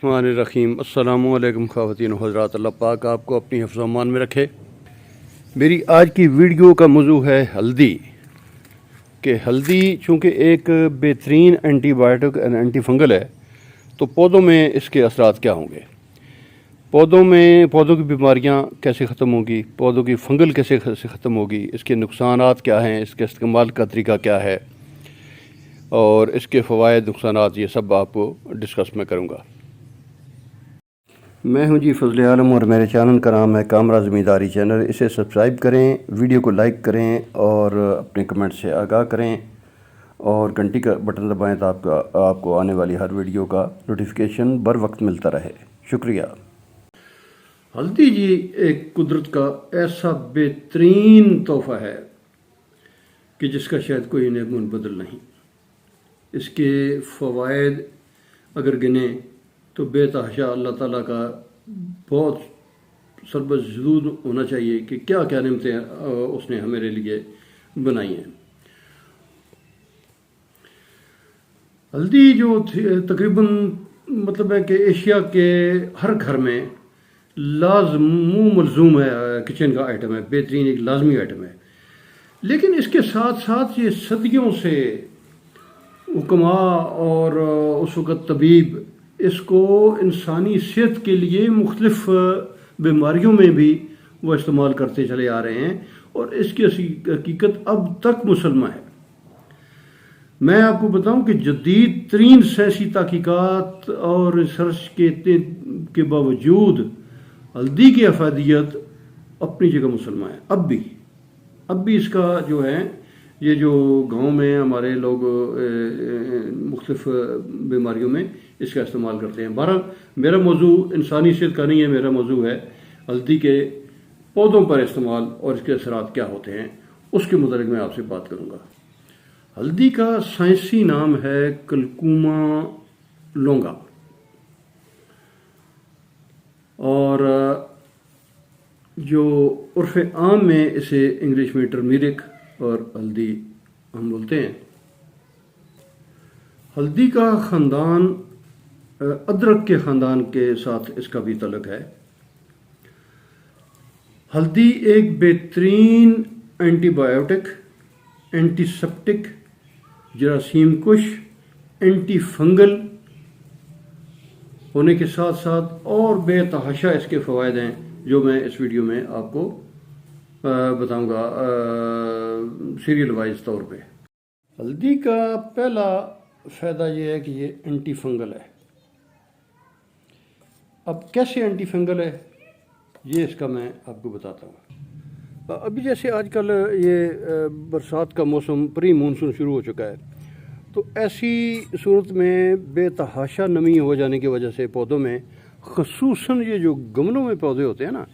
الرحمن الرحیم۔ السلام علیکم خواتین و حضرات، اللہ پاک آپ کو اپنی حفظ و امان میں رکھے۔ میری آج کی ویڈیو کا موضوع ہے ہلدی، کہ ہلدی چونکہ ایک بہترین antibiotic and antifungal ہے، تو پودوں میں اس کے اثرات کیا ہوں گے، پودوں کی بیماریاں کیسے ختم ہوگی، پودوں کی فنگل کیسے ختم ہوگی، اس کے نقصانات کیا ہیں، اس کے استعمال کا طریقہ کیا ہے، اور اس کے فوائد نقصانات، یہ سب آپ کو ڈسکس میں کروں گا۔ میں ہوں جی فضل عالم، اور میرے چینل کا نام ہے کامرا زمینداری چینل۔ اسے سبسکرائب کریں، ویڈیو کو لائک کریں اور اپنے کمنٹ سے آگاہ کریں، اور گھنٹی کا بٹن دبائیں تو آپ کو آنے والی ہر ویڈیو کا نوٹیفیکیشن بر وقت ملتا رہے۔ شکریہ۔ ہلدی جی ایک قدرت کا ایسا بہترین تحفہ ہے کہ جس کا شاید کوئی نعمت منبدل نہیں۔ اس کے فوائد اگر گنیں تو بے تحاشا اللہ تعالیٰ کا بہت سربزدود ہونا چاہیے کہ کیا کیا نعمتیں اس نے ہمارے لیے بنائی ہیں۔ ہلدی جو تقریباً مطلب ہے کہ ایشیا کے ہر گھر میں ملزوم ہے، کچن کا آئٹم ہے، بہترین ایک لازمی آئٹم ہے، لیکن اس کے ساتھ ساتھ یہ صدیوں سے حکماء اور اس وقت طبیب اس کو انسانی صحت کے لیے مختلف بیماریوں میں بھی وہ استعمال کرتے چلے آ رہے ہیں، اور اس کی حقیقت اب تک مسلمہ ہے۔ میں آپ کو بتاؤں کہ جدید ترین سائنسی تحقیقات اور ریسرچ کے باوجود ہلدی کی افادیت اپنی جگہ مسلمہ ہے۔ اب بھی اس کا جو ہے، یہ جو گاؤں میں ہمارے لوگ مختلف بیماریوں میں اس کا استعمال کرتے ہیں۔ بہرحال میرا موضوع انسانی صحت کا نہیں ہے، میرا موضوع ہے ہلدی کے پودوں پر استعمال اور اس کے اثرات کیا ہوتے ہیں، اس کے متعلق میں آپ سے بات کروں گا۔ ہلدی کا سائنسی نام ہے کلکوما لونگا، اور جو عرف عام میں اسے انگلش میں ٹرمیرک اور ہلدی ہم بولتے ہیں۔ ہلدی کا خاندان ادرک کے خاندان کے ساتھ اس کا بھی تعلق ہے۔ ہلدی ایک بہترین اینٹی بائیوٹک، اینٹی سیپٹک، جراثیم کش، اینٹی فنگل ہونے کے ساتھ ساتھ اور بے تحاشا اس کے فوائد ہیں، جو میں اس ویڈیو میں آپ کو بتاؤں گا سیریل وائز طور پہ۔ ہلدی کا پہلا فائدہ یہ ہے کہ یہ اینٹی فنگل ہے۔ اب کیسے اینٹی فنگل ہے یہ اس کا میں آپ کو بتاتا ہوں۔ ابھی جیسے آج کل یہ برسات کا موسم پری مونسون شروع ہو چکا ہے، تو ایسی صورت میں بے تحاشا نمی ہو جانے کی وجہ سے پودوں میں، خصوصاً یہ جو گملوں میں پودے ہوتے ہیں نا،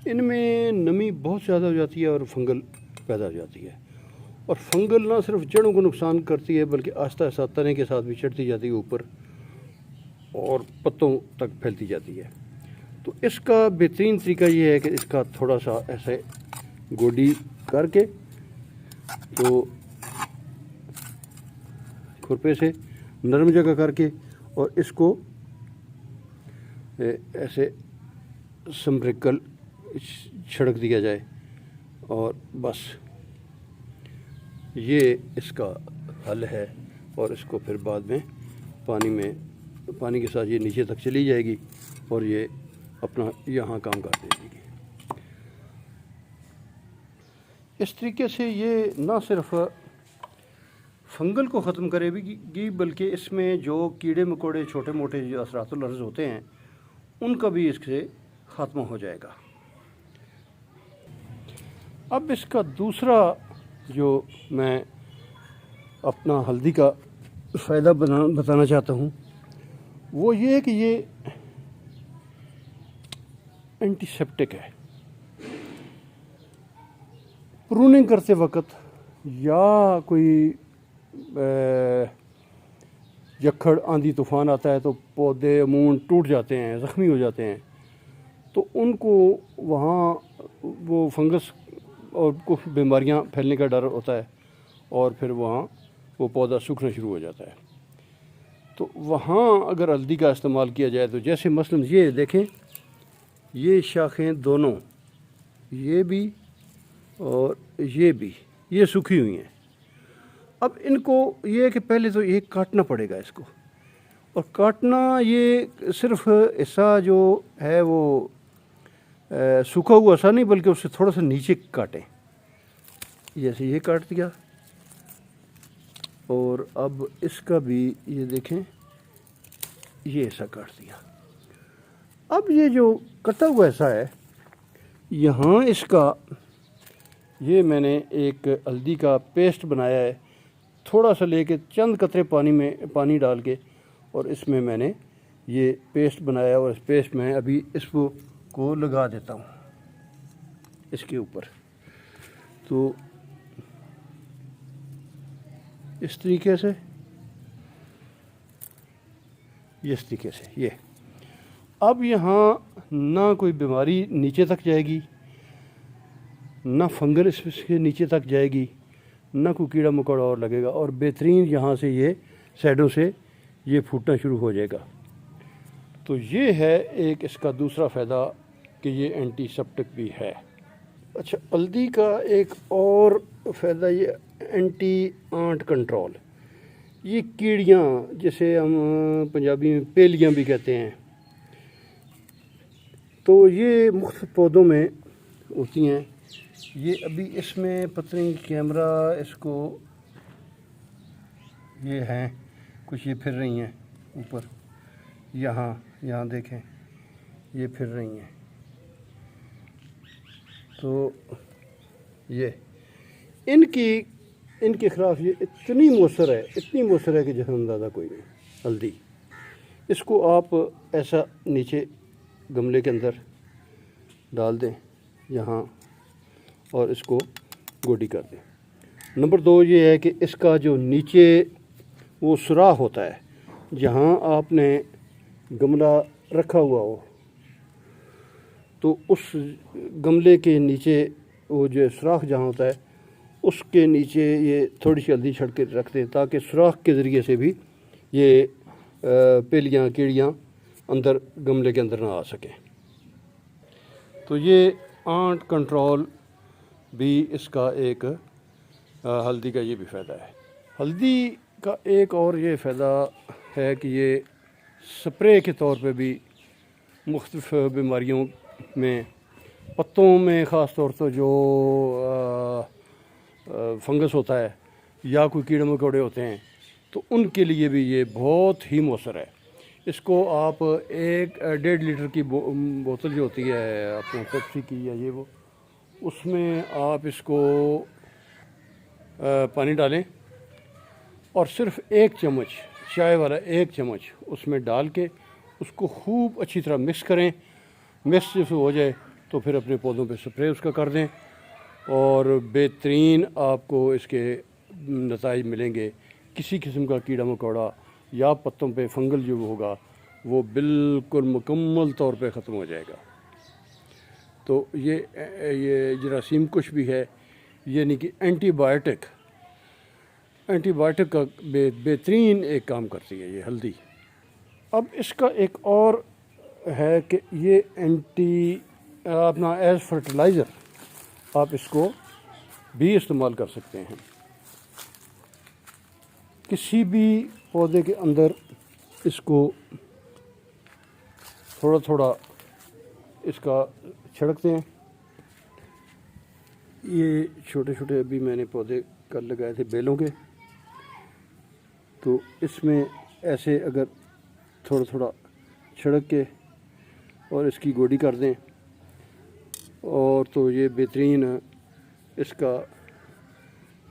ان میں نمی بہت زیادہ ہو جاتی ہے اور فنگل پیدا ہو جاتی ہے۔ اور فنگل نہ صرف جڑوں کو نقصان کرتی ہے بلکہ آہستہ آہستہ تنے کے ساتھ بھی چڑھتی جاتی ہے اوپر اور پتوں تک پھیلتی جاتی ہے۔ تو اس کا بہترین طریقہ یہ ہے کہ اس کا تھوڑا سا ایسے گوڈی کر کے، تو کھرپے سے نرم جگہ کر کے، اور اس کو ایسے سمپرکل چھڑک دیا جائے، اور بس یہ اس کا حل ہے۔ اور اس کو پھر بعد میں پانی کے ساتھ یہ نیچے تک چلی جائے گی اور یہ اپنا یہاں کام کر دے گی۔ اس طریقے سے یہ نہ صرف فنگل کو ختم کرے گی بلکہ اس میں جو کیڑے مکوڑے چھوٹے موٹے جو اثرات العرض ہوتے ہیں ان کا بھی اس سے خاتمہ ہو جائے گا۔ اب اس کا دوسرا جو میں اپنا ہلدی کا فائدہ بتانا چاہتا ہوں وہ یہ ہے کہ یہ اینٹی سیپٹک ہے۔ پروننگ کرتے وقت یا کوئی جکھڑ آندھی طوفان آتا ہے تو پودے عموماً ٹوٹ جاتے ہیں، زخمی ہو جاتے ہیں، تو ان کو وہاں وہ فنگس اور کچھ بیماریاں پھیلنے کا ڈر ہوتا ہے، اور پھر وہاں وہ پودا سوکھنا شروع ہو جاتا ہے۔ تو وہاں اگر ہلدی کا استعمال کیا جائے تو جیسے مثلاً یہ دیکھیں، یہ شاخیں دونوں، یہ بھی اور یہ بھی، یہ سوکھی ہوئی ہیں۔ اب ان کو یہ ہے کہ پہلے تو یہ کاٹنا پڑے گا اس کو، اور کاٹنا یہ صرف حصہ جو ہے وہ سوکھا ہوا ایسا نہیں، بلکہ اس سے تھوڑا سا نیچے کاٹیں، جیسے یہ کاٹ دیا۔ اور اب اس کا بھی یہ دیکھیں، یہ ایسا کاٹ دیا۔ اب یہ جو کٹا ہوا ایسا ہے، یہاں اس کا یہ میں نے ایک ہلدی کا پیسٹ بنایا ہے، تھوڑا سا لے کے چند قطرے پانی ڈال کے، اور اس میں میں نے یہ پیسٹ بنایا، اور اس پیسٹ میں ابھی اس کو لگا دیتا ہوں اس کے اوپر۔ تو اس طریقے سے، اس طریقے سے یہ اب یہاں نہ کوئی بیماری نیچے تک جائے گی، نہ فنگل اس کے نیچے تک جائے گی، نہ کوئی کیڑا مکوڑا اور لگے گا، اور بہترین یہاں سے یہ سائڈوں سے یہ پھوٹنا شروع ہو جائے گا۔ تو یہ ہے ایک اس کا دوسرا فائدہ کہ یہ اینٹی سیپٹک بھی ہے۔ اچھا، ہلدی کا ایک اور فائدہ یہ اینٹی آنٹ کنٹرول، یہ کیڑیاں جسے ہم پنجابی میں پیلیاں بھی کہتے ہیں، تو یہ مختلف پودوں میں ہوتی ہیں۔ یہ ابھی اس میں پتہ نہیں کیمرہ اس کو، یہ ہیں کچھ، یہ پھر رہی ہیں اوپر، یہاں دیکھیں یہ پھر رہی ہیں۔ تو یہ ان کے خلاف یہ اتنی مؤثر ہے کہ جیسا اندازہ کوئی نہیں ہلدی۔ اس کو آپ ایسا نیچے گملے کے اندر ڈال دیں یہاں، اور اس کو گوڈی کر دیں۔ نمبر 2 یہ ہے کہ اس کا جو نیچے وہ سوراخ ہوتا ہے جہاں آپ نے گملہ رکھا ہوا ہو، تو اس گملے کے نیچے وہ جو سوراخ جہاں ہوتا ہے اس کے نیچے یہ تھوڑی سی ہلدی چھڑک کے رکھ دیں، تاکہ سوراخ کے ذریعے سے بھی یہ پیلیاں کیڑیاں اندر گملے کے اندر نہ آ سکیں۔ تو یہ آنٹ کنٹرول بھی اس کا ایک ہلدی کا یہ بھی فائدہ ہے۔ ہلدی کا ایک اور یہ فائدہ ہے کہ یہ سپرے کے طور پہ بھی مختلف بیماریوں میں، پتوں میں خاص طور پر جو فنگس ہوتا ہے یا کوئی کیڑے مکوڑے ہوتے ہیں، تو ان کے لیے بھی یہ بہت ہی مؤثر ہے۔ اس کو آپ 1.5 لیٹر کی بوتل جو ہوتی ہے اپنے پیپسی کی یا یہ وہ، اس میں آپ اس کو پانی ڈالیں، اور صرف 1 چمچ چائے والا 1 چمچ اس میں ڈال کے اس کو خوب اچھی طرح مکس کریں۔ مکس جب ہو جائے تو پھر اپنے پودوں پہ سپرے اس کا کر دیں، اور بہترین آپ کو اس کے نتائج ملیں گے۔ کسی قسم کا کیڑا مکوڑا یا پتوں پہ فنگل جو ہوگا وہ بالکل مکمل طور پہ ختم ہو جائے گا۔ تو یہ جراثیم کش بھی ہے، یعنی کہ اینٹی بائیوٹک کا بہترین ایک کام کرتی ہے یہ ہلدی۔ اب اس کا ایک اور ہے کہ یہ اپنا ایز فرٹیلائزر آپ اس کو بھی استعمال کر سکتے ہیں۔ کسی بھی پودے کے اندر اس کو تھوڑا تھوڑا اس کا چھڑکتے ہیں۔ یہ چھوٹے چھوٹے ابھی میں نے پودے کل لگائے تھے بیلوں کے، تو اس میں ایسے اگر تھوڑا تھوڑا چھڑک کے اور اس کی گوڈی کر دیں، اور تو یہ بہترین اس کا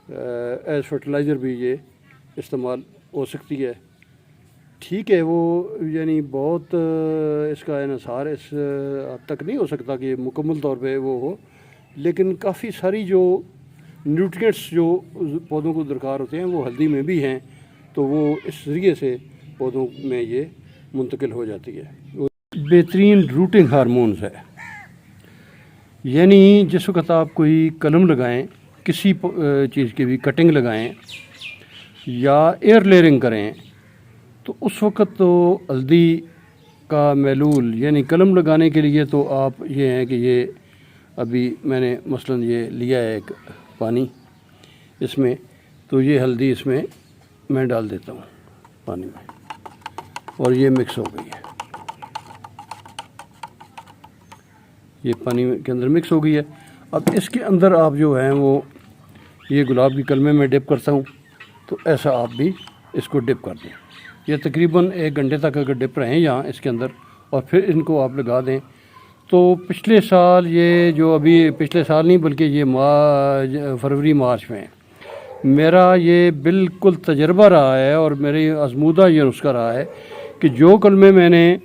ایز فرٹیلائزر بھی یہ استعمال ہو سکتی ہے۔ ٹھیک ہے، وہ یعنی بہت اس کا انحصار اس حد تک نہیں ہو سکتا کہ مکمل طور پہ وہ ہو، لیکن کافی ساری جو نیوٹرینٹس جو پودوں کو درکار ہوتے ہیں وہ ہلدی میں بھی ہیں، تو وہ اس ذریعے سے پودوں میں یہ منتقل ہو جاتی ہے۔ بہترین روٹنگ ہارمونز ہے، یعنی جس وقت آپ کوئی قلم لگائیں، کسی چیز کی بھی کٹنگ لگائیں یا ایئر لیئرنگ کریں، تو اس وقت تو ہلدی کا محلول یعنی قلم لگانے کے لیے تو آپ یہ ہیں کہ یہ ابھی میں نے مثلاً یہ لیا ہے ایک پانی اس میں، تو یہ ہلدی اس میں میں ڈال دیتا ہوں پانی میں، اور یہ مکس ہو گئی ہے، یہ پانی کے اندر مکس ہو گئی ہے۔ اب اس کے اندر آپ جو ہیں وہ یہ گلاب کی کلمے میں ڈپ کرتا ہوں، تو ایسا آپ بھی اس کو ڈپ کر دیں۔ یہ تقریباً 1 گھنٹے تک اگر ڈپ رہیں یہاں اس کے اندر، اور پھر ان کو آپ لگا دیں، تو پچھلے سال یہ جو ابھی پچھلے سال نہیں بلکہ یہ فروری مارچ میں میرا یہ بالکل تجربہ رہا ہے اور میری آزمودہ یہ نسخہ رہا ہے کہ جو کلمے میں نے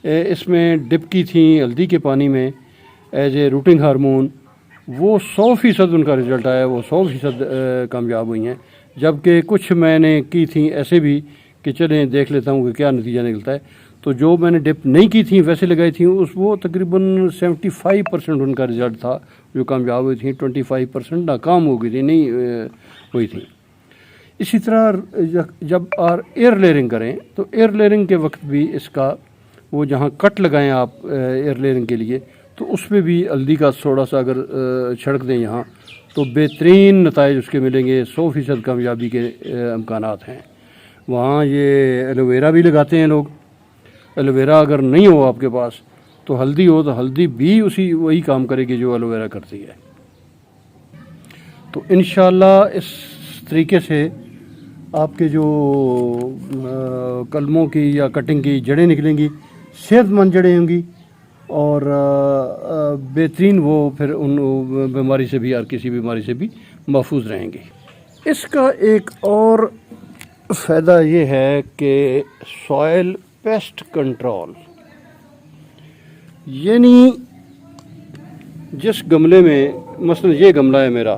اس میں ڈپ کی تھیں ہلدی کے پانی میں ایز اے روٹنگ ہارمون، وہ 100% ان کا رزلٹ آیا، وہ 100% کامیاب ہوئی ہیں، جبکہ کچھ میں نے کی تھیں ایسے بھی کہ چلیں دیکھ لیتا ہوں کہ کیا نتیجہ نکلتا ہے، تو جو میں نے ڈپ نہیں کی تھیں ویسے لگائی تھیں وہ تقریباً 75% ان کا رزلٹ تھا جو کامیاب ہوئی تھیں، 25% ناکام ہو گئی تھی، نہیں ہوئی تھیں۔ اسی طرح جب ایئر لیئرنگ کریں تو ایئر لیئرنگ کے وقت بھی اس کا وہ جہاں کٹ لگائیں آپ ایئر لیئرنگ کے لیے، تو اس پہ بھی ہلدی کا تھوڑا سا اگر چھڑک دیں یہاں تو بہترین نتائج اس کے ملیں گے، 100% کامیابی کے امکانات ہیں۔ وہاں یہ ایلو ویرا بھی لگاتے ہیں لوگ، ایلو ویرا اگر نہیں ہو آپ کے پاس تو ہلدی ہو تو ہلدی بھی وہی کام کرے گی جو ایلو ویرا کرتی ہے۔ تو انشاءاللہ اس طریقے سے آپ کے جو کلموں کی یا کٹنگ کی جڑیں نکلیں گی، صحت مند جڑیں ہوں گی، اور بہترین وہ پھر ان بیماری سے بھی اور کسی بیماری سے بھی محفوظ رہیں گے۔ اس کا ایک اور فائدہ یہ ہے کہ سوائل پیسٹ کنٹرول، یعنی جس گملے میں مثلا یہ گملہ ہے میرا،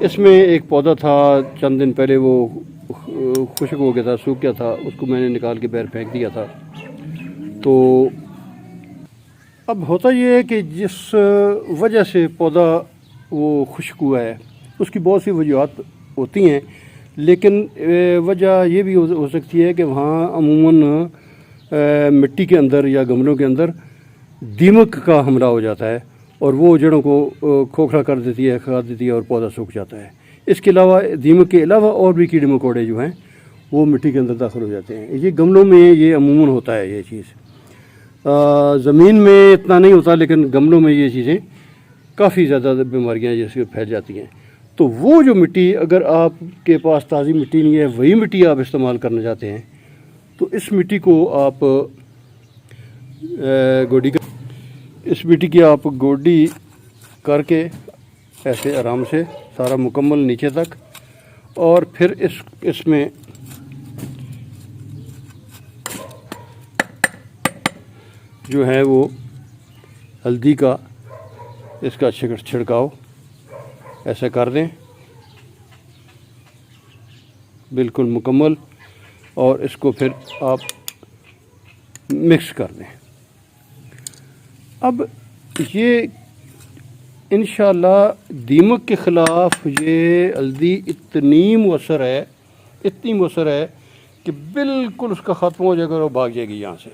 اس میں ایک پودا تھا چند دن پہلے وہ خشک ہو گیا تھا، سوکھ گیا تھا، اس کو میں نے نکال کے باہر پھینک دیا تھا۔ تو اب ہوتا یہ ہے کہ جس وجہ سے پودا وہ خشک ہوا ہے اس کی بہت سی وجوہات ہوتی ہیں، لیکن وجہ یہ بھی ہو سکتی ہے کہ وہاں عموماً مٹی کے اندر یا گملوں کے اندر دیمک کا حملہ ہو جاتا ہے اور وہ جڑوں کو کھوکھلا کر دیتی ہے، کھا دیتی ہے اور پودا سوکھ جاتا ہے۔ اس کے علاوہ دیمک کے علاوہ اور بھی کیڑے مکوڑے جو ہیں وہ مٹی کے اندر داخل ہو جاتے ہیں۔ یہ گملوں میں یہ عموماً ہوتا ہے یہ چیز، زمین میں اتنا نہیں ہوتا لیکن گملوں میں یہ چیزیں کافی زیادہ بیماریاں جیسے پھیل جاتی ہیں۔ تو وہ جو مٹی، اگر آپ کے پاس تازی مٹی نہیں ہے وہی مٹی آپ استعمال کرنا چاہتے ہیں، تو اس مٹی کو آپ اس مٹی کی آپ گوڈی کر کے ایسے آرام سے سارا مکمل نیچے تک، اور پھر اس میں جو ہے وہ ہلدی کا اس کا چھڑکاؤ ایسا کر دیں بالکل مکمل، اور اس کو پھر آپ مکس کر دیں۔ اب یہ انشاءاللہ دیمک کے خلاف یہ ہلدی اتنی مؤثر ہے کہ بالکل اس کا ختم ہو جائے گا اور وہ بھاگ جائے گی، یہاں سے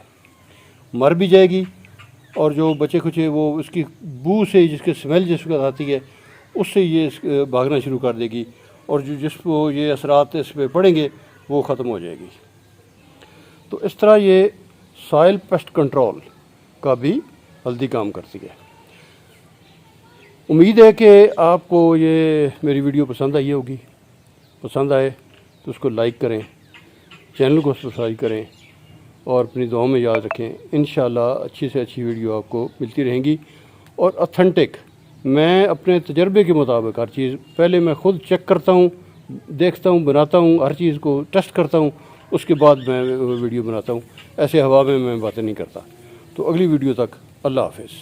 مر بھی جائے گی، اور جو بچے کچے وہ اس کی بو سے جس کے سمیل جس کو آتی ہے اس سے یہ بھاگنا شروع کر دے گی، اور جس کو یہ اثرات اس پہ پڑیں گے وہ ختم ہو جائے گی۔ تو اس طرح یہ سوائل پیسٹ کنٹرول کا بھی ہلدی کام کرتی ہے۔ امید ہے کہ آپ کو یہ میری ویڈیو پسند آئی ہوگی، پسند آئے تو اس کو لائک کریں، چینل کو سبسکرائب کریں، اور اپنی دعاؤں میں یاد رکھیں۔ انشاءاللہ اچھی سے اچھی ویڈیو آپ کو ملتی رہیں گی، اور اتھینٹک، میں اپنے تجربے کے مطابق ہر چیز پہلے میں خود چیک کرتا ہوں، دیکھتا ہوں، بناتا ہوں، ہر چیز کو ٹیسٹ کرتا ہوں، اس کے بعد میں ویڈیو بناتا ہوں۔ ایسے ہوا میں باتیں نہیں کرتا۔ تو اگلی ویڈیو تک اللہ حافظ۔